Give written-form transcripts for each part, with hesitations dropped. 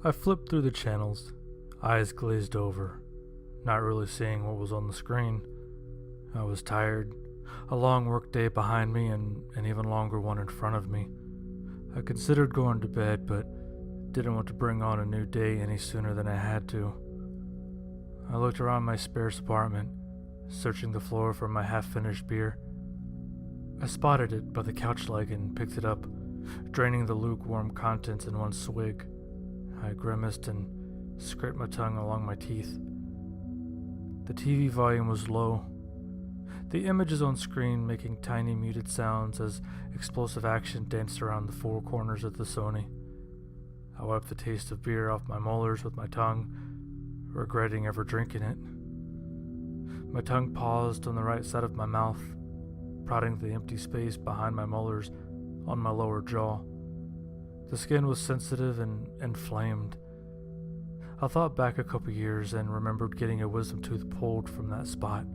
I flipped through the channels, eyes glazed over, not really seeing what was on the screen. I was tired, a long workday behind me and an even longer one in front of me. I considered going to bed, but didn't want to bring on a new day any sooner than I had to. I looked around my sparse apartment, searching the floor for my half-finished beer. I spotted it by the couch leg and picked it up, draining the lukewarm contents in one swig. I grimaced and scraped my tongue along my teeth. The TV volume was low, the images on screen making tiny muted sounds as explosive action danced around the four corners of the Sony. I wiped the taste of beer off my molars with my tongue, regretting ever drinking it. My tongue paused on the right side of my mouth, prodding the empty space behind my molars on my lower jaw. The skin was sensitive and inflamed. I thought back a couple years and remembered getting a wisdom tooth pulled from that spot.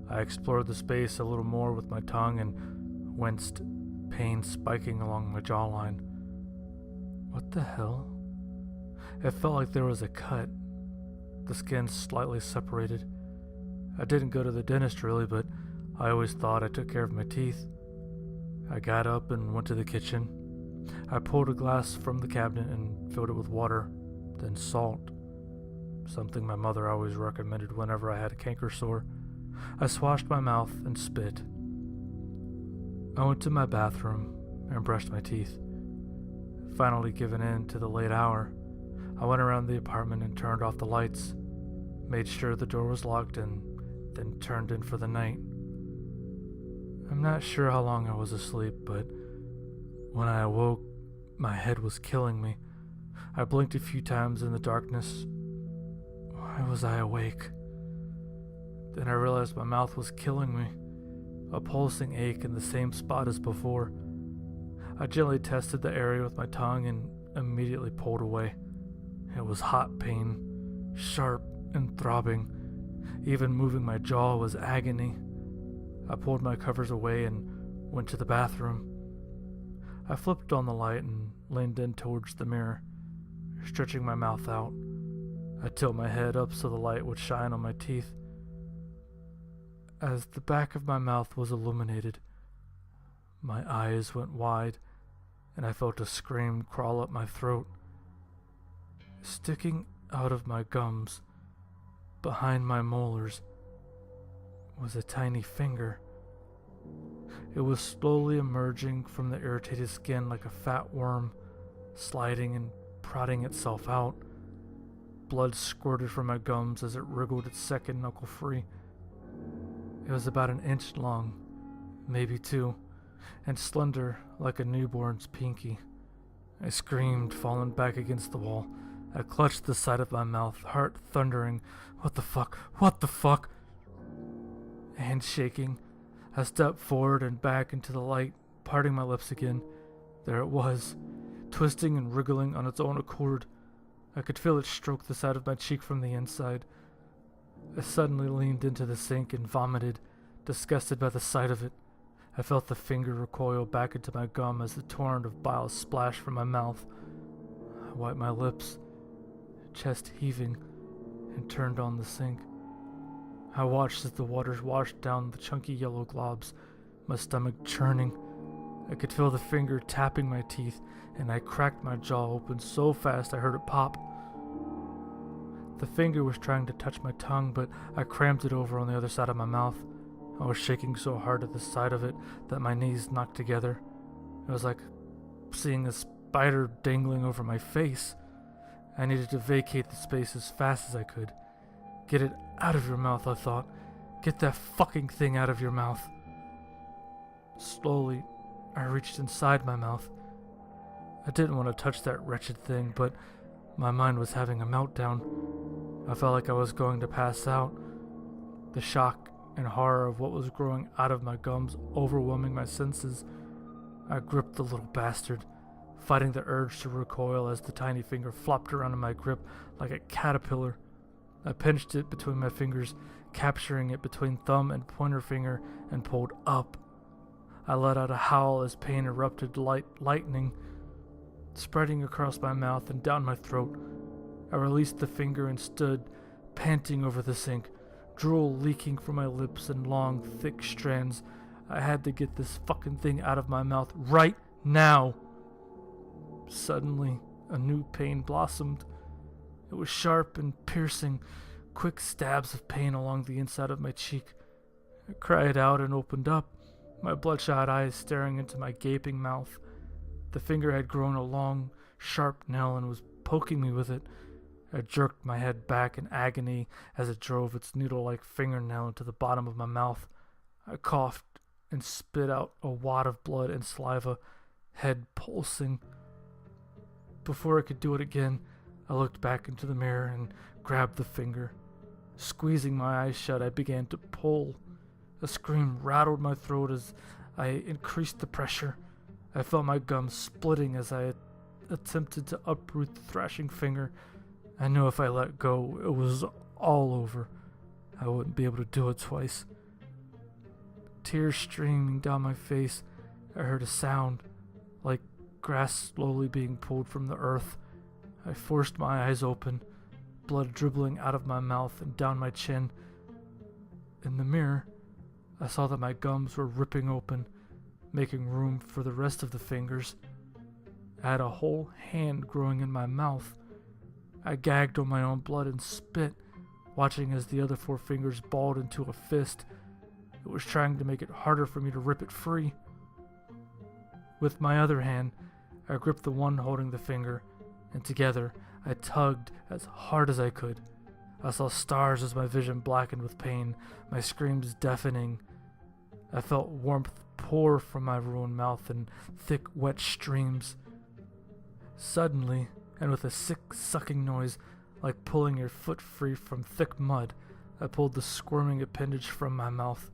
I explored the space a little more with my tongue and winced, pain spiking along my jawline. What the hell? It felt like there was a cut, the skin slightly separated. I didn't go to the dentist really, but I always thought I took care of my teeth. I got up and went to the kitchen. I pulled a glass from the cabinet and filled it with water, then salt, something my mother always recommended whenever I had a canker sore. I swashed my mouth and spit. I went to my bathroom and brushed my teeth. Finally giving in to the late hour, I went around the apartment and turned off the lights, made sure the door was locked, and then turned in for the night. I'm not sure how long I was asleep, but when I awoke, my head was killing me. I blinked a few times in the darkness. Why was I awake? Then I realized my mouth was killing me, a pulsing ache in the same spot as before. I gently tested the area with my tongue and immediately pulled away. It was hot pain, sharp and throbbing. Even moving my jaw was agony. I pulled my covers away and went to the bathroom. I flipped on the light and leaned in towards the mirror, stretching my mouth out. I tilted my head up so the light would shine on my teeth. As the back of my mouth was illuminated, my eyes went wide, and I felt a scream crawl up my throat. Sticking out of my gums, behind my molars, was a tiny finger. It was slowly emerging from the irritated skin like a fat worm, sliding and prodding itself out. Blood squirted from my gums as it wriggled its second knuckle free. It was about an inch long, maybe two, and slender like a newborn's pinky. I screamed, falling back against the wall. I clutched the side of my mouth, heart thundering. What the fuck? What the fuck? Hand shaking, I stepped forward and back into the light, parting my lips again. There it was, twisting and wriggling on its own accord. I could feel it stroke the side of my cheek from the inside. I suddenly leaned into the sink and vomited, disgusted by the sight of it. I felt the finger recoil back into my gum as the torrent of bile splashed from my mouth. I wiped my lips, chest heaving, and turned on the sink. I watched as the waters washed down the chunky yellow globs, my stomach churning. I could feel the finger tapping my teeth, and I cracked my jaw open so fast I heard it pop. The finger was trying to touch my tongue, but I crammed it over on the other side of my mouth. I was shaking so hard at the sight of it that my knees knocked together. It was like seeing a spider dangling over my face. I needed to vacate the space as fast as I could. Get it out of your mouth, I thought. Get that fucking thing out of your mouth. Slowly, I reached inside my mouth. I didn't want to touch that wretched thing, but my mind was having a meltdown. I felt like I was going to pass out. The shock and horror of what was growing out of my gums overwhelming my senses. I gripped the little bastard, fighting the urge to recoil as the tiny finger flopped around in my grip like a caterpillar. I pinched it between my fingers, capturing it between thumb and pointer finger, and pulled up. I let out a howl as pain erupted like lightning. spreading across my mouth and down my throat. I released the finger and stood, panting over the sink, drool leaking from my lips in long, thick strands. I had to get this fucking thing out of my mouth right now. Suddenly, a new pain blossomed. It was sharp and piercing, quick stabs of pain along the inside of my cheek. I cried out and opened up, my bloodshot eyes staring into my gaping mouth. The finger had grown a long, sharp nail and was poking me with it. I jerked my head back in agony as it drove its needle-like fingernail into the bottom of my mouth. I coughed and spit out a wad of blood and saliva, head pulsing. Before I could do it again, I looked back into the mirror and grabbed the finger. Squeezing my eyes shut, I began to pull. A scream rattled my throat as I increased the pressure. I felt my gums splitting as I attempted to uproot the thrashing finger. I knew if I let go, it was all over. I wouldn't be able to do it twice. Tears streaming down my face, I heard a sound, like grass slowly being pulled from the earth. I forced my eyes open, blood dribbling out of my mouth and down my chin. In the mirror, I saw that my gums were ripping open, making room for the rest of the fingers. I had a whole hand growing in my mouth. I gagged on my own blood and spit, watching as the other 4 fingers balled into a fist. It was trying to make it harder for me to rip it free. With my other hand, I gripped the one holding the finger, and together I tugged as hard as I could. I saw stars as my vision blackened with pain, my screams deafening. I felt warmth pour from my ruined mouth in thick, wet streams. Suddenly, and with a sick, sucking noise, like pulling your foot free from thick mud, I pulled the squirming appendage from my mouth.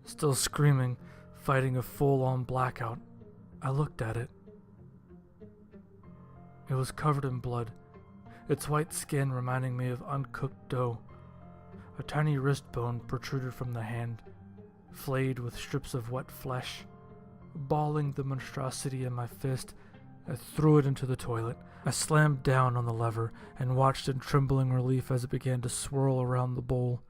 Still screaming, fighting a full-on blackout, I looked at it. It was covered in blood, its white skin reminding me of uncooked dough. A tiny wrist bone protruded from the hand, flayed with strips of wet flesh. Balling the monstrosity in my fist, I threw it into the toilet. I slammed down on the lever and watched in trembling relief as it began to swirl around the bowl.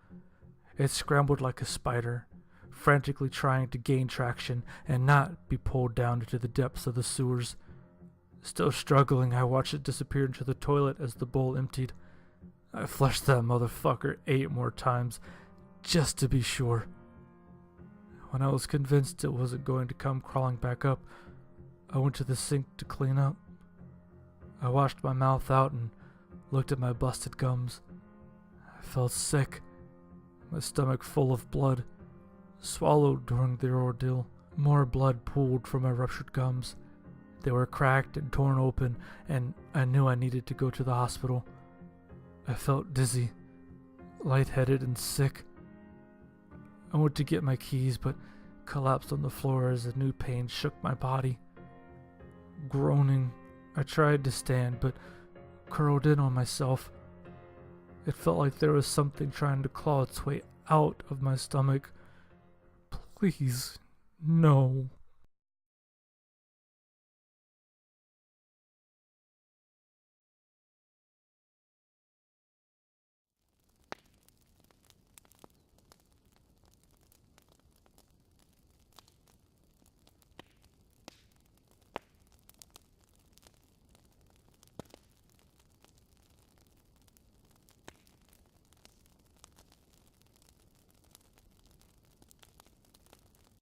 It scrambled like a spider, frantically trying to gain traction and not be pulled down into the depths of the sewers. Still struggling, I watched it disappear into the toilet as the bowl emptied. I flushed that motherfucker 8 more times, just to be sure. When I was convinced it wasn't going to come crawling back up, I went to the sink to clean up. I washed my mouth out and looked at my busted gums. I felt sick, my stomach full of blood, swallowed during the ordeal. More blood pooled from my ruptured gums. They were cracked and torn open, and I knew I needed to go to the hospital. I felt dizzy, lightheaded, and sick. I went to get my keys, but collapsed on the floor as a new pain shook my body. Groaning, I tried to stand, but curled in on myself. It felt like there was something trying to claw its way out of my stomach. Please, no.